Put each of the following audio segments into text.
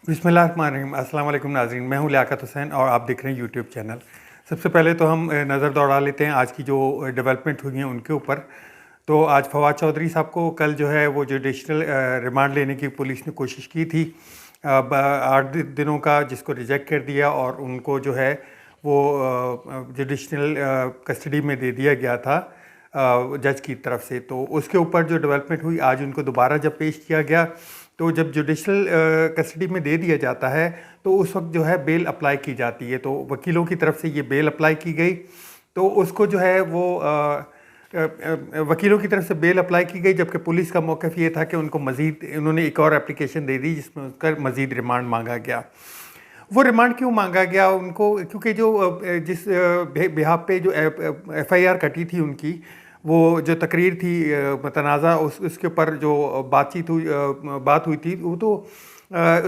बिस्मिल्लाहिर्रहमानिर्रहीम। अस्सलाम वालेकुम नाज़रीन, मैं हूं लियाकत हुसैन और आप देख रहे हैं यूट्यूब चैनल। सबसे पहले तो हम नज़र दौड़ा लेते हैं आज की जो डेवलपमेंट हुई हैं उनके ऊपर। तो आज फवाद चौधरी साहब को कल जो है वो जुडिशल रिमांड लेने की पुलिस ने कोशिश की थी 8 दिनों का, जिसको रिजेक्ट कर दिया और उनको जो है वो जुडिशल कस्टडी में दे दिया गया था जज की तरफ से। तो उसके ऊपर जो डेवलपमेंट हुई, आज उनको दोबारा जब पेश किया गया तो जब जुडिशल कस्टडी में दे दिया जाता है तो उस वक्त जो है बेल अप्लाई की जाती है। तो वकीलों की तरफ से ये बेल अप्लाई की गई, तो उसको जो है वो वकीलों की तरफ से बेल अप्लाई की गई, जबकि पुलिस का मौक़िफ़ ये था कि उनको मज़ीद उन्होंने एक और एप्लीकेशन दे दी जिसमें उसका मज़ीद रिमांड मांगा गया। वो रिमांड क्यों मांगा गया उनको? क्योंकि जो जिस बिहाफ पे जो एफआईआर कटी थी उनकी, वो जो तकरीर थी मुतनाज़ा, उसके ऊपर जो बात हुई थी, वो तो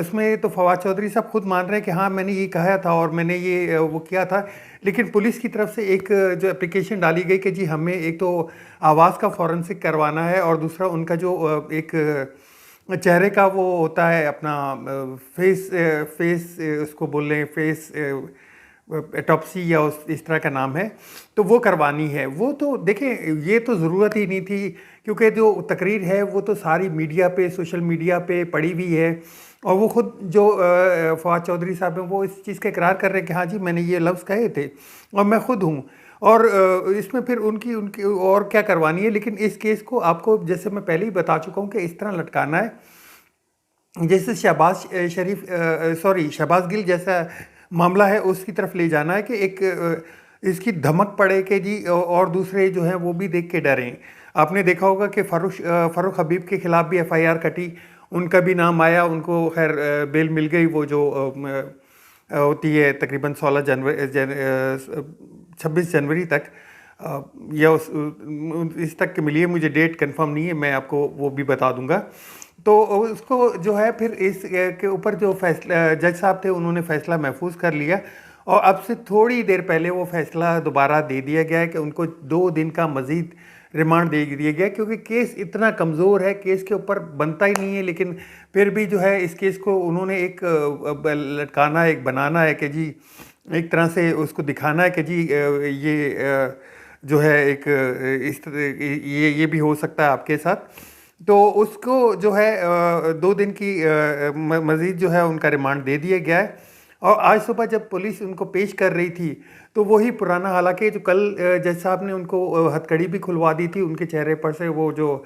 उसमें तो फवाद चौधरी साहब खुद मान रहे हैं कि हाँ मैंने ये कहा था और मैंने ये वो किया था। लेकिन पुलिस की तरफ से एक जो एप्लीकेशन डाली गई कि जी हमें एक तो आवाज़ का फॉरेंसिक करवाना है और दूसरा उनका जो एक चेहरे का वो होता है अपना फेस फेस उसको बोल रहे हैं फेस एटॉप्सी या इस तरह का नाम है, तो वो करवानी है। वो तो देखें, ये तो ज़रूरत ही नहीं थी, क्योंकि जो तकरीर है वो तो सारी मीडिया पे, सोशल मीडिया पे पड़ी हुई है और वो खुद जो फवाद चौधरी साहब हैं वो इस चीज़ का इकरार कर रहे हैं कि हाँ जी मैंने ये लफ्ज़ कहे थे और मैं खुद हूँ। और इसमें फिर उनकी उनकी और क्या करवानी है। लेकिन इस केस को आपको, जैसे मैं पहले ही बता चुका हूँ, कि इस तरह लटकाना है जैसे शहबाज गिल जैसा मामला है, उसकी तरफ ले जाना है कि एक इसकी धमक पड़े कि जी और दूसरे जो हैं वो भी देख के डरें। आपने देखा होगा कि फ़ारूक हबीब के ख़िलाफ़ भी एफआईआर कटी, उनका भी नाम आया, उनको खैर बेल मिल गई। वो जो होती है तकरीबन 26 जनवरी तक या इस तक के मिली है, मुझे डेट कंफर्म नहीं है, मैं आपको वो भी बता दूंगा। तो उसको जो है फिर इस के ऊपर जो फैसला जज साहब थे उन्होंने फ़ैसला महफूज कर लिया और अब से थोड़ी देर पहले वो फ़ैसला दोबारा दे दिया गया है कि उनको 2 दिन का मज़ीद रिमांड दे दिया गया, क्योंकि केस इतना कमज़ोर है, केस के ऊपर बनता ही नहीं है। लेकिन फिर भी जो है इस केस को उन्होंने एक लटकाना, एक बनाना है कि जी एक तरह से उसको दिखाना है कि जी ये जो है एक ये भी हो सकता है आपके साथ। तो उसको जो है 2 दिन की मज़ीद जो है उनका रिमांड दे दिया गया है। और आज सुबह जब पुलिस उनको पेश कर रही थी तो वही पुराना, हालांकि जो कल जज साहब ने उनको हथकड़ी भी खुलवा दी थी, उनके चेहरे पर से वो जो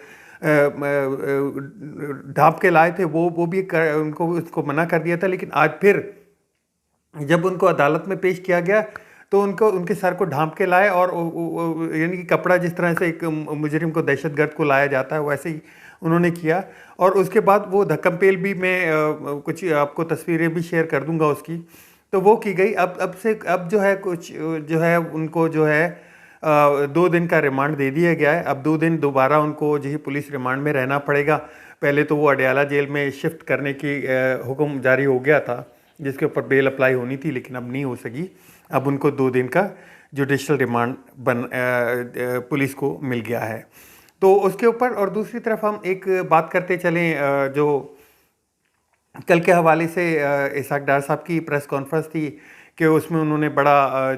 ढाँप के लाए थे वो भी उनको उसको मना कर दिया था। लेकिन आज फिर जब उनको अदालत में पेश किया गया तो उनको उनके सर को ढांप के लाए और यानी कि कपड़ा जिस तरह से एक मुजरिम को, दहशतगर्द को लाया जाता है, वैसे ही उन्होंने किया। और उसके बाद वो धक्कम पेल भी, मैं कुछ आपको तस्वीरें भी शेयर कर दूंगा उसकी, तो वो की गई। अब जो है कुछ जो है उनको जो है 2 दिन का रिमांड दे दिया गया है। अब 2 दिन दोबारा उनको जो है पुलिस रिमांड में रहना पड़ेगा। पहले तो वो अडयाला जेल में शिफ्ट करने की हुक्म जारी हो गया था, जिसके ऊपर बेल अप्लाई होनी थी, लेकिन अब नहीं हो सकी। अब उनको 2 दिन का जुडिशल रिमांड पुलिस को मिल गया है। तो उसके ऊपर, और दूसरी तरफ हम एक बात करते चलें, जो कल के हवाले से इसहाक डार साहब की प्रेस कॉन्फ्रेंस थी कि उसमें उन्होंने बड़ा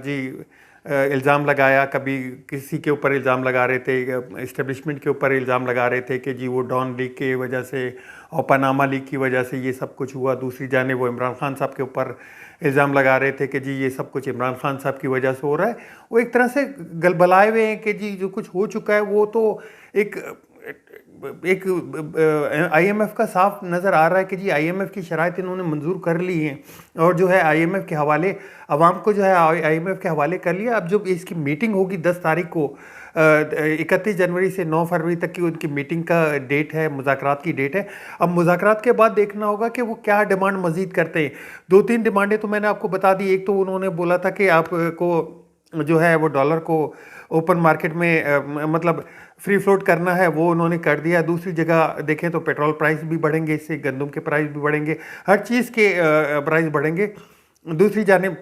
इल्ज़ाम लगाया। कभी किसी के ऊपर इल्ज़ाम लगा रहे थे, इस्टेब्लिशमेंट के ऊपर इल्ज़ाम लगा रहे थे कि जी वो डॉन लीग की वजह से और पनामा लीग की वजह से ये सब कुछ हुआ। दूसरी जाने वो इमरान खान साहब के ऊपर इल्ज़ाम लगा रहे थे कि जी ये सब कुछ इमरान खान साहब की वजह से हो रहा है। वो एक तरह से गलबलाए हुए हैं कि जी जो कुछ हो चुका है वो तो एक आईएमएफ का साफ नज़र आ रहा है कि जी आईएमएफ की शराइत इन्होंने मंजूर कर ली हैं और जो है आईएमएफ के हवाले अवाम को जो है आईएमएफ के हवाले कर लिया। अब जब इसकी मीटिंग होगी 10 तारीख को, 31 जनवरी से 9 फरवरी तक की उनकी मीटिंग का डेट है, मुज़ाकरात की डेट है। अब मुज़ाकरात के बाद देखना होगा कि वो क्या डिमांड मज़ीद करते हैं। 2-3 डिमांडें तो मैंने आपको बता दी। एक तो उन्होंने बोला था कि आपको जो है वो डॉलर को ओपन मार्केट में मतलब फ्री फ्लोट करना है, वो उन्होंने कर दिया। दूसरी जगह देखें तो पेट्रोल प्राइस भी बढ़ेंगे, इससे गंदम के प्राइस भी बढ़ेंगे, हर चीज़ के प्राइस बढ़ेंगे। दूसरी जानिब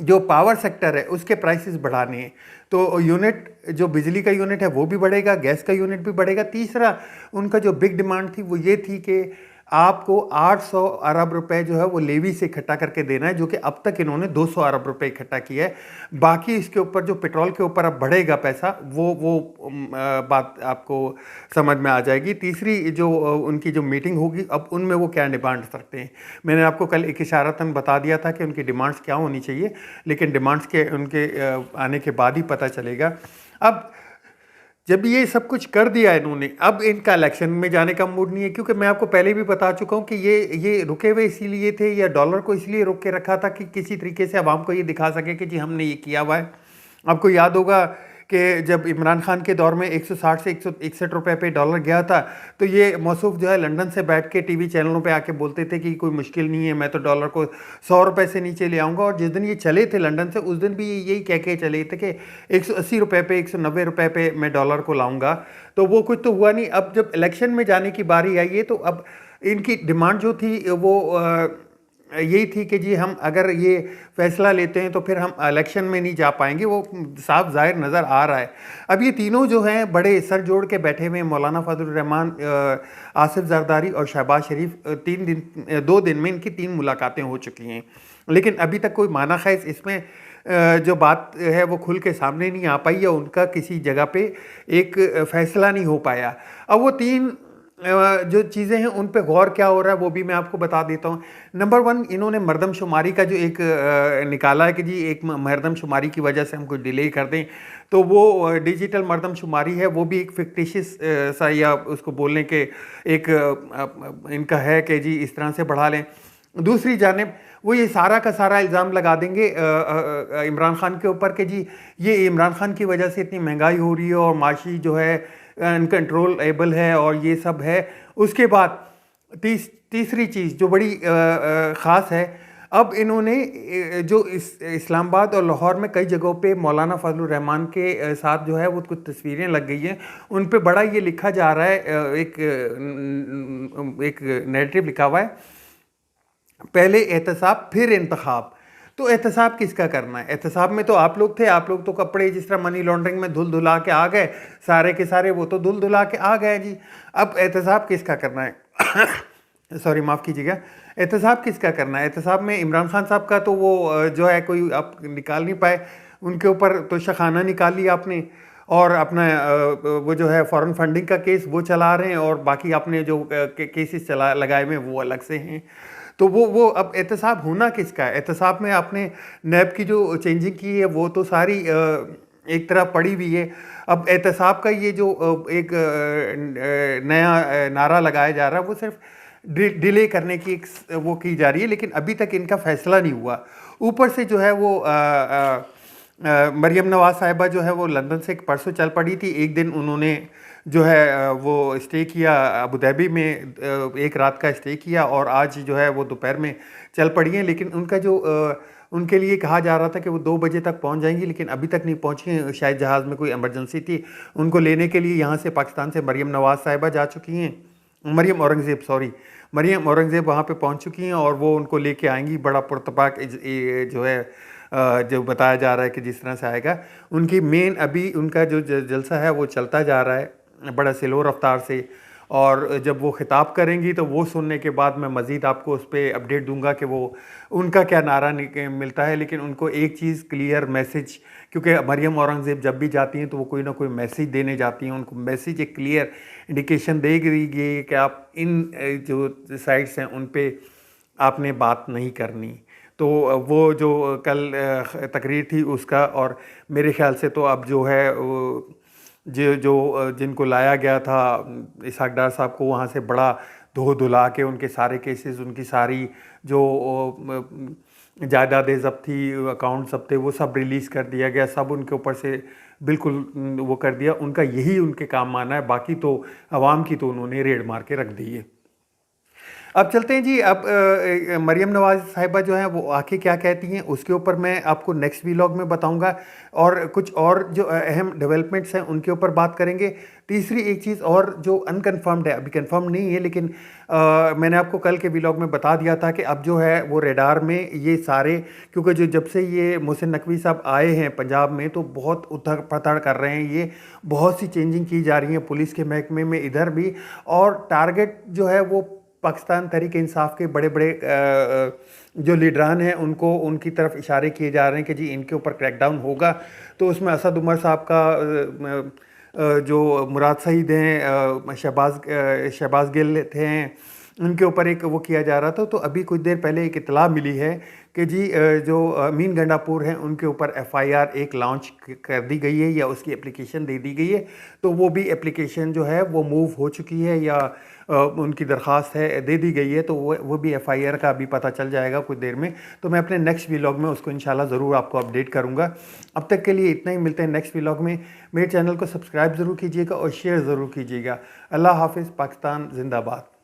जो पावर सेक्टर है उसके प्राइसेस बढ़ाने हैं, तो यूनिट जो बिजली का यूनिट है वो भी बढ़ेगा, गैस का यूनिट भी बढ़ेगा। तीसरा उनका जो बिग डिमांड थी वो ये थी कि आपको 800 अरब रुपए जो है वो लेवी से इकट्ठा करके देना है, जो कि अब तक इन्होंने 200 अरब रुपए इकट्ठा किया है। बाकी इसके ऊपर जो पेट्रोल के ऊपर अब बढ़ेगा पैसा, वो बात आपको समझ में आ जाएगी। तीसरी जो उनकी जो मीटिंग होगी, अब उनमें वो क्या डिमांड्स रखते हैं। मैंने आपको कल एक इशारतन बता दिया था कि उनकी डिमांड्स क्या होनी चाहिए, लेकिन डिमांड्स के उनके आने के बाद ही पता चलेगा। अब जब ये सब कुछ कर दिया इन्होंने, अब इनका इलेक्शन में जाने का मूड नहीं है, क्योंकि मैं आपको पहले भी बता चुका हूँ कि ये रुके हुए इसीलिए थे, या डॉलर को इसलिए रोक के रखा था कि किसी तरीके से अवाम को ये दिखा सके कि जी हमने ये किया हुआ है। आपको याद होगा कि जब इमरान खान के दौर में 160 से 161 रुपए पे डॉलर गया था, तो ये मौसूफ जो है लंदन से बैठ के टीवी चैनलों पे आके बोलते थे कि कोई मुश्किल नहीं है, मैं तो डॉलर को 100 रुपए से नीचे ले आऊँगा। और जिस दिन ये चले थे लंदन से, उस दिन भी ये यही कह के चले थे कि 180 रुपए पे, 190 रुपए पे मैं डॉलर को लाऊंगा। तो वो कुछ तो हुआ नहीं। अब जब इलेक्शन में जाने की बारी आई है, तो अब इनकी डिमांड जो थी वो यही थी कि जी हम अगर ये फैसला लेते हैं तो फिर हम इलेक्शन में नहीं जा पाएंगे, वो साफ जाहिर नज़र आ रहा है। अब ये तीनों जो हैं बड़े सर जोड़ के बैठे हुए हैं, मौलाना फजल रहमान, आसिफ जरदारी और शहबाज शरीफ। 2 दिन में इनकी 3 मुलाकातें हो चुकी हैं, लेकिन अभी तक कोई माना खैस इसमें जो बात है वो खुल के सामने नहीं आ पाई, या उनका किसी जगह पे एक फैसला नहीं हो पाया। अब वो 3 जो चीज़ें हैं उन पे गौर क्या हो रहा है वो भी मैं आपको बता देता हूँ। नंबर 1, इन्होंने मरदमशुमारी का जो एक निकाला है कि जी एक मरदमशुमारी की वजह से हम कुछ डिले कर दें, तो वो डिजिटल मरदमशुमारी है, वो भी एक फिक्टिशियस सा, या उसको बोलने के एक इनका है कि जी इस तरह से बढ़ा लें। दूसरी जानिब वो ये सारा का सारा इल्ज़ाम लगा देंगे इमरान खान के ऊपर कि जी ये इमरान खान की वजह से इतनी महंगाई हो रही है और माशी जो है अनकंट्रोलेबल है और ये सब है। उसके बाद तीसरी चीज़ जो बड़ी ख़ास है, अब इन्होंने जो इस्लामाबाद और लाहौर में कई जगहों पे मौलाना फजलुर रहमान के साथ जो है वो कुछ तस्वीरें लग गई हैं, उन पे बड़ा ये लिखा जा रहा है, एक नैरेटिव लिखा हुआ है, पहले एहतसाब फिर इंतखाब। तो एहतसाब किसका करना है? एहतसाब में तो आप लोग थे, आप लोग तो कपड़े जिस तरह मनी लॉन्ड्रिंग में धुल धुला के आ गए, सारे के सारे वो तो धुल धुला के आ गए जी। अब एहतसाब किसका करना है? सॉरी माफ़ कीजिएगा, एहतसाब किसका करना है? एहतसाब में इमरान खान साहब का तो वो जो है कोई आप निकाल नहीं पाए, उनके ऊपर तो शखाना निकाल लिया आपने, और अपना वो जो है फॉरेन फंडिंग का केस वो चला रहे हैं, और बाकी आपने जो केसेस चला लगाए हुए वो अलग से हैं। तो वो अब एहतसाब होना किसका है? एहतसाब में आपने नैब की जो चेंजिंग की है वो तो सारी एक तरह पड़ी हुई है। अब एहतसाब का ये जो एक नया नारा लगाया जा रहा है वो सिर्फ डिले करने की एक वो की जा रही है, लेकिन अभी तक इनका फैसला नहीं हुआ। ऊपर से जो है वो मरियम नवाज साहिबा जो है वो लंदन से परसों चल पड़ी थी। एक दिन उन्होंने जो है वो स्टे किया अबू धाबी में, एक रात का स्टे किया, और आज जो है वो दोपहर में चल पड़ी हैं। लेकिन उनका जो उनके लिए कहा जा रहा था कि वो 2 बजे तक पहुंच जाएंगी, लेकिन अभी तक नहीं पहुंची हैं। शायद जहाज़ में कोई इमरजेंसी थी, उनको लेने के लिए यहाँ से पाकिस्तान से मरियम नवाज साहिबा जा चुकी हैं, मरियम औरंगज़ेब वहाँ पे पहुँच चुकी हैं, और वो उनको लेके आएंगी। बड़ा पुरतपाक जो है जो बताया जा रहा है कि जिस तरह से आएगा। उनकी मेन अभी उनका जो जलसा है वो चलता जा रहा है बड़ा स्लो रफ्तार से, और जब वो ख़िताब करेंगी तो वो सुनने के बाद मैं मज़ीद आपको उस पर अपडेट दूंगा कि वो उनका क्या नारा मिलता है। लेकिन उनको एक चीज़ क्लियर मैसेज, क्योंकि मरियम औरंगज़ेब जब भी जाती हैं तो वो कोई ना कोई मैसेज देने जाती हैं, उनको मैसेज एक क्लियर इंडिकेशन देगी कि आप इन जो साइट्स हैं उन पे आपने बात नहीं करनी। तो वो जो कल तकरीर थी उसका, और मेरे ख़्याल से तो अब जो है जो जिनको लाया गया था इसहाक डार साहब को वहाँ से बड़ा धो धुला के उनके सारे केसेस, उनकी सारी जो जायदादें जब्त थी, अकाउंट सब थे, वो सब रिलीज़ कर दिया गया, सब उनके ऊपर से बिल्कुल वो कर दिया। उनका यही उनके काम माना है, बाकी तो आवाम की तो उन्होंने रेड मार के रख दी है। अब चलते हैं जी। अब मरियम नवाज साहिबा जो हैं वो आके क्या कहती हैं उसके ऊपर मैं आपको नेक्स्ट वीलॉग में बताऊंगा, और कुछ और जो अहम डेवलपमेंट्स हैं उनके ऊपर बात करेंगे। तीसरी एक चीज़ और जो अनकन्फर्म्ड है, अभी कंफर्म नहीं है, लेकिन मैंने आपको कल के वीलॉग में बता दिया था कि अब जो है वो रेडार में ये सारे, क्योंकि जो जब से ये मोहसिन नकवी साहब आए हैं पंजाब में तो बहुत उथड़ पथड़ कर रहे हैं, ये बहुत सी चेंजिंग की जा रही है पुलिस के महकमे में इधर भी, और टारगेट जो है वो पाकिस्तान तहरीक इंसाफ के बड़े बड़े जो लीडरान हैं उनको उनकी तरफ इशारे किए जा रहे हैं कि जी इनके ऊपर क्रैकडाउन होगा। तो उसमें असद उमर साहब का जो मुराद सईद हैं, शहबाज गिल थे, उनके ऊपर एक वो किया जा रहा था। तो अभी कुछ देर पहले एक इतला मिली है कि जी जो अमीन गंडापुर हैं उनके ऊपर एफआईआर एक लॉन्च कर दी गई है या उसकी एप्लीकेशन दे दी गई है। तो वो भी एप्लीकेशन जो है वो मूव हो चुकी है या उनकी दरख्वास्त है दे दी गई है। तो वो भी एफआईआर का अभी पता चल जाएगा कुछ देर में। तो मैं अपने नेक्स्ट व्लॉग में उसको इंशाल्लाह ज़रूर आपको अपडेट करूँगा। अब तक के लिए इतना ही, मिलते हैं नेक्स्ट व्लॉग में। मेरे चैनल को सब्सक्राइब ज़रूर कीजिएगा और शेयर ज़रूर कीजिएगा। अल्लाह हाफिज़। पाकिस्तान जिंदाबाद।